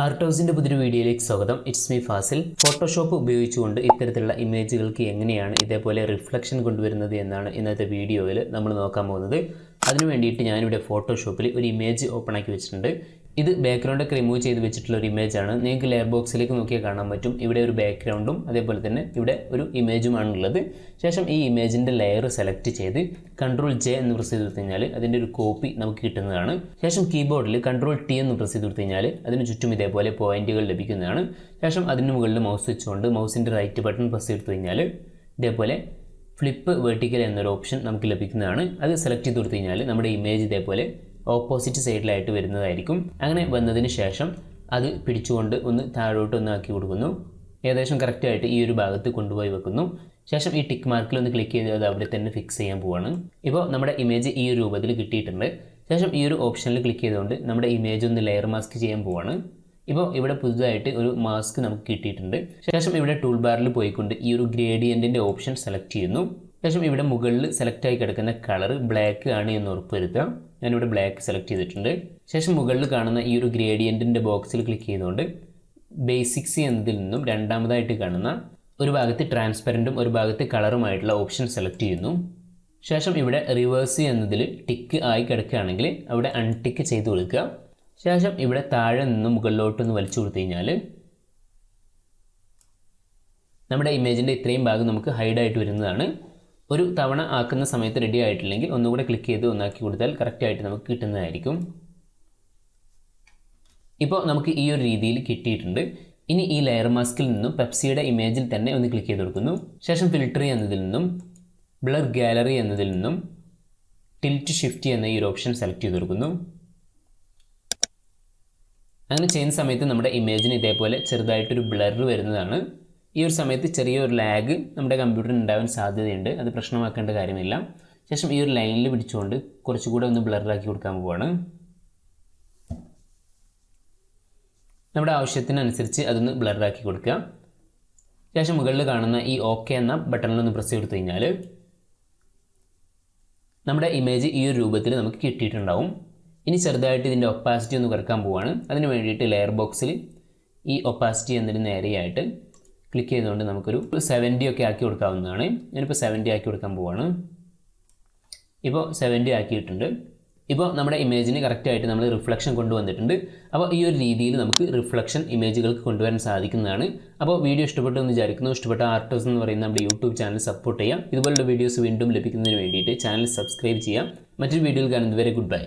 ആർട്ടോസിൻ്റെ പുതിയൊരു വീഡിയോയിലേക്ക് സ്വാഗതം. It's me Fazil. ഫോട്ടോഷോപ്പ് ഉപയോഗിച്ചുകൊണ്ട് ഇത്തരത്തിലുള്ള ഇമേജുകൾക്ക് എങ്ങനെയാണ് ഇതേപോലെ റിഫ്ലക്ഷൻ കൊണ്ടുവരുന്നത് എന്നാണ് ഇന്നത്തെ വീഡിയോയിൽ നമ്മൾ നോക്കാൻ പോകുന്നത്. അതിനു വേണ്ടിയിട്ട് ഞാനിവിടെ ഫോട്ടോഷോപ്പിൽ ഒരു ഇമേജ് ഓപ്പൺ ആക്കി വെച്ചിട്ടുണ്ട്. ഇത് ബാക്ക്ഗ്രൗണ്ടൊക്കെ റിമൂവ് ചെയ്ത് വെച്ചിട്ടുള്ള ഒരു ഇമേജാണ്. നിങ്ങൾക്ക് ലെയർ ബോക്സിലേക്ക് നോക്കിയാൽ കാണാൻ പറ്റും. ഇവിടെ ഒരു ബാക്ക്ഗ്രൗണ്ടും അതേപോലെ തന്നെ ഇവിടെ ഒരു ഇമേജുമാണുള്ളത്. ശേഷം ഈ ഇമേജിൻ്റെ ലെയർ സെലക്ട് ചെയ്ത് Ctrl+J എന്ന് പ്രസ് ചെയ്ത് കൊടുത്തു കഴിഞ്ഞാൽ അതിൻ്റെ ഒരു കോപ്പി നമുക്ക് കിട്ടുന്നതാണ്. ശേഷം കീബോർഡിൽ Ctrl+T എന്ന് പ്രസ് ചെയ്ത് കൊടുത്തു കഴിഞ്ഞാൽ അതിന് ചുറ്റും ഇതേപോലെ പോയിന്റുകൾ ലഭിക്കുന്നതാണ്. ശേഷം അതിന് മുകളിൽ മൗസ് വെച്ചുകൊണ്ട് മൗസിൻ്റെ റൈറ്റ് ബട്ടൺ പ്രസ് ചെയ്ത് കൊടുത്തു കഴിഞ്ഞാൽ ഇതേപോലെ ഫ്ലിപ്പ് വെർട്ടിക്കൽ എന്നൊരു ഓപ്ഷൻ നമുക്ക് ലഭിക്കുന്നതാണ്. അത് സെലക്ട് ചെയ്ത് കൊടുത്തു കഴിഞ്ഞാൽ നമ്മുടെ ഇമേജ് ഇതേപോലെ ഓപ്പോസിറ്റ് സൈഡിലായിട്ട് വരുന്നതായിരിക്കും. അങ്ങനെ വന്നതിന് ശേഷം അത് പിടിച്ചുകൊണ്ട് ഒന്ന് താഴോട്ട് ഒന്ന് ആക്കി കൊടുക്കുന്നു. ഏകദേശം കറക്റ്റായിട്ട് ഈ ഒരു ഭാഗത്ത് കൊണ്ടുപോയി വെക്കുന്നു. ശേഷം ഈ ടിക്ക് മാർക്കിൽ ഒന്ന് ക്ലിക്ക് ചെയ്ത് അത് അവിടെ തന്നെ ഫിക്സ് ചെയ്യാൻ പോവാണ്. ഇപ്പോൾ നമ്മുടെ ഇമേജ് ഈ ഒരു രൂപത്തിൽ കിട്ടിയിട്ടുണ്ട്. ശേഷം ഈ ഒരു ഓപ്ഷനിൽ ക്ലിക്ക് ചെയ്തുകൊണ്ട് നമ്മുടെ ഇമേജ് ഒന്ന് ലെയർ മാസ്ക് ചെയ്യാൻ പോവാണ്. ഇപ്പോൾ ഇവിടെ പുതുതായിട്ട് ഒരു മാസ്ക് നമുക്ക് കിട്ടിയിട്ടുണ്ട്. ശേഷം ഇവിടെ ടൂൾ ബാറിൽ പോയിക്കൊണ്ട് ഈ ഒരു ഗ്രേഡിയൻറ്റിൻ്റെ ഓപ്ഷൻ സെലക്ട് ചെയ്യുന്നു. ശേഷം ഇവിടെ മുകളിൽ സെലക്ട് ആയി കിടക്കുന്ന കളർ ബ്ലാക്ക് ആണ് എന്ന് ഉറപ്പുവരുത്തുക. ഞാനിവിടെ ബ്ലാക്ക് സെലക്ട് ചെയ്തിട്ടുണ്ട്. ശേഷം മുകളിൽ കാണുന്ന ഈ ഒരു ഗ്രേഡിയൻറ്റിൻ്റെ ബോക്സിൽ ക്ലിക്ക് ചെയ്തുകൊണ്ട് ബേസിക്സ് എന്നതിൽ നിന്നും രണ്ടാമതായിട്ട് കാണുന്ന ഒരു ഭാഗത്ത് ട്രാൻസ്പെറൻറ്റും ഒരു ഭാഗത്ത് കളറുമായിട്ടുള്ള ഓപ്ഷൻ സെലക്ട് ചെയ്യുന്നു. ശേഷം ഇവിടെ റിവേഴ്സ് എന്നതിൽ ടിക്ക് ആയി കിടക്കുകയാണെങ്കിൽ അവിടെ അൺടിക്ക് ചെയ്ത് കൊടുക്കുക. ശേഷം ഇവിടെ താഴെ നിന്ന് മുകളിലോട്ടൊന്ന് വലിച്ചു കൊടുത്തു കഴിഞ്ഞാൽ നമ്മുടെ ഇമേജിൻ്റെ ഇത്രയും ഭാഗം നമുക്ക് ഹൈഡായിട്ട് വരുന്നതാണ്. ഒരു തവണ ആക്കുന്ന സമയത്ത് റെഡി ആയിട്ടില്ലെങ്കിൽ ഒന്നുകൂടെ ക്ലിക്ക് ചെയ്ത് ഒന്നാക്കി കൊടുത്താൽ കറക്റ്റായിട്ട് നമുക്ക് കിട്ടുന്നതായിരിക്കും. ഇപ്പോൾ നമുക്ക് ഈ ഒരു രീതിയിൽ കിട്ടിയിട്ടുണ്ട്. ഇനി ഈ ലെയർ മാസ്കിൽ നിന്നും പെപ്സിയുടെ ഇമേജിൽ തന്നെ ഒന്ന് ക്ലിക്ക് ചെയ്ത് കൊടുക്കുന്നു. ശേഷം ഫിൽട്ടർ എന്നതിൽ നിന്നും ബ്ലർ ഗാലറി എന്നതിൽ നിന്നും ടിൽറ്റ് ഷിഫ്റ്റ് എന്ന ഈ ഒരു ഓപ്ഷൻ സെലക്ട് ചെയ്ത് കൊടുക്കുന്നു. അങ്ങനെ ചെയ്യുന്ന സമയത്ത് നമ്മുടെ ഇമേജിന് ഇതേപോലെ ചെറുതായിട്ടൊരു ബ്ലർ വരുന്നതാണ്. ഈ ഒരു സമയത്ത് ചെറിയൊരു ലാഗ് നമ്മുടെ കമ്പ്യൂട്ടറിന് ഉണ്ടാവാൻ സാധ്യതയുണ്ട്. അത് പ്രശ്നമാക്കേണ്ട കാര്യമില്ല. ശേഷം ഈ ഒരു ലൈനിൽ പിടിച്ചുകൊണ്ട് കുറച്ചുകൂടെ ഒന്ന് ബ്ലറാക്കി കൊടുക്കാൻ പോവുകയാണ്. നമ്മുടെ ആവശ്യത്തിനനുസരിച്ച് അതൊന്ന് ബ്ലറാക്കി കൊടുക്കുക. ശേഷം മുകളിൽ കാണുന്ന ഈ ഓക്കെ എന്ന ബട്ടണിലൊന്ന് പ്രസ് ചെയ്ത് കഴിഞ്ഞാൽ നമ്മുടെ ഇമേജ് ഈ ഒരു രൂപത്തിൽ നമുക്ക് കിട്ടിയിട്ടുണ്ടാവും. ഇനി ചെറുതായിട്ട് ഇതിൻ്റെ ഒപ്പാസിറ്റി ഒന്ന് കുറക്കാൻ പോവുകയാണ്. അതിന് വേണ്ടിയിട്ട് ലെയർ ബോക്സിൽ ഈ ഒപ്പാസിറ്റി എന്നതിന് നേരെയായിട്ട് ക്ലിക്ക് ചെയ്തുകൊണ്ട് നമുക്കൊരു 70 ഒക്കെ ആക്കി കൊടുക്കാവുന്നതാണ്. ഞാനിപ്പോൾ 70 ആക്കി കൊടുക്കാൻ പോവുകയാണ്. ഇപ്പോൾ 70 ആക്കിയിട്ടുണ്ട്. ഇപ്പോൾ നമ്മുടെ ഇമേജിന് കറക്റ്റായിട്ട് നമ്മൾ റിഫ്ലക്ഷൻ കൊണ്ടുവന്നിട്ടുണ്ട്. അപ്പോൾ ഈ ഒരു രീതിയിൽ നമുക്ക് റിഫ്ലക്ഷൻ ഇമേജുകൾക്ക് കൊണ്ടുവരാൻ സാധിക്കുന്നതാണ്. അപ്പോൾ വീഡിയോ ഇഷ്ടപ്പെട്ടു എന്ന് വിചാരിക്കുന്നു. ഇഷ്ടപ്പെട്ട ആർട്ടോസ് എന്ന് പറയുന്ന നമ്മുടെ യൂട്യൂബ് ചാനൽ സപ്പോർട്ട് ചെയ്യാം. ഇതുപോലുള്ള വീഡിയോസ് വീണ്ടും ലഭിക്കുന്നതിന് വേണ്ടിയിട്ട് ചാനൽ സബ്സ്ക്രൈബ് ചെയ്യാം. മറ്റൊരു വീഡിയോയിൽ കാണുന്നതുവരെ ഗുഡ് ബൈ.